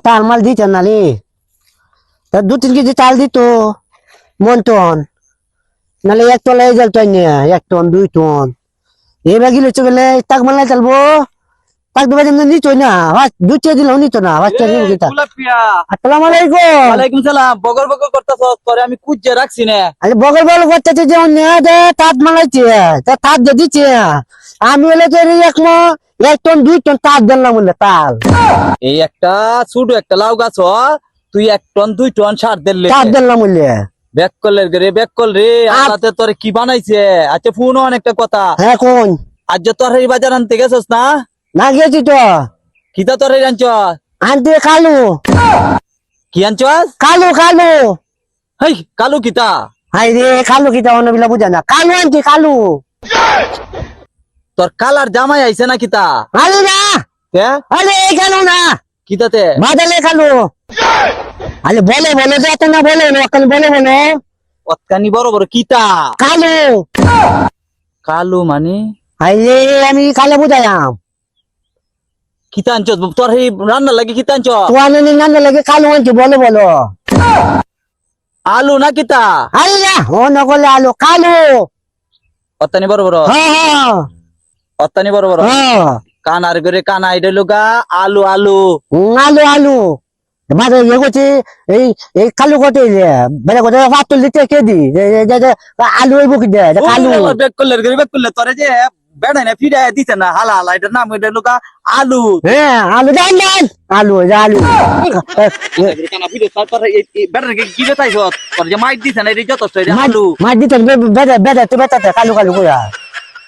তার মাল দিতেন নালি, তা 2-3 কেজি চাল দিত মন টন, নালে 1 টন এই যাইতো নিয়ে 1 টন 2 টন এবার গেলে চলে তাক মালাই চালবো, তাক দেবে যেমন নিত না, 2 দিলেও নিত না, আসসালামু আলাইকুম। ওয়ালাইকুম সালাম। বগর বগর করতেছস, তোরে আমি কুজ্জে রাখছি না। আরে বগল বগল করতেছে যে অন্য তাঁত মালাইছে, তা তাঁত যে দিচ্ছে, আমি হলে তো 1 টন 2 টন তাঁত দিলাম বলে তাল এই একটা ছোট একটা লাউ গাছ হ, তুই 1 টন 2 টন সার দিলে তাঁত দিলাম বলে। ব্যাক কলের রে ব্যাক কল রে। আলাতে তোরে কি বানাইছে? আচ্ছা ফোন অনেকটা কথা। হ্যাঁ কোন আজ যে তোর এই বাজার আনতে গেছস না? না গেছি তো কিতা তোর এই আনছ? আনতে কালু কি আনছস? কালু কালু হেই কালু কিতা? হাই রে কালু কি তা অন্য বিলা বুঝা না, কালু আনছি কালু। তোর কালার জামাই আইছে না কিতা? আরে না, কে আরে এই কালু না, কিতাতে? বাদলে কালু। আরে বলে বলে তো না, বলে না কাল বলে বলে অতকানি বড় বড় কিতা? কালু। কালু মানে হাই রে আমি কালে বুঝাইলাম, কিতা আনছস? তোর এই রান্না লাগি কিতা আনছ? তো আমি নাম লাগে কালু আনছি, বলে বলো। আলু না কিতা? আরে না ও নকলে আলু কালু। অত্তানি বড় বড়, হ্যাঁ অত্তানি বড় বড় হ্যাঁ কানার করে কানা এটা লুগা আলু আলু। আলু আলু মাঝে ইয়ে করছি, এই এই কালু কতে বেড়ে কোথায় পাতুল দিতে কে দি আলু ওই বুকি দেয় কালু। বেক করলে তোরে যে বেড়াই না ফিরে দিছে না হালা হালা, এটার নাম এটা লুগা আলু। হ্যাঁ আলু দেন দেন আলু আলু। কানা ফিরে তোর বেড়ার কি বেতাইছ? তোর যে মাইট দিছে না এটা যথেষ্ট, এটা আলু। মার দিতে বেড়ে বেড়ে তো বেড়াতে কালু কালু করে,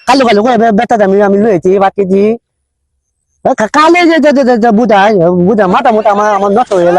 কালু কালু করে বেড়াতে আমি লুয়েছি বাকি দি কালে যে বুঝা বুঝা মাথা মোটা আমার নষ্ট হয়ে গেল।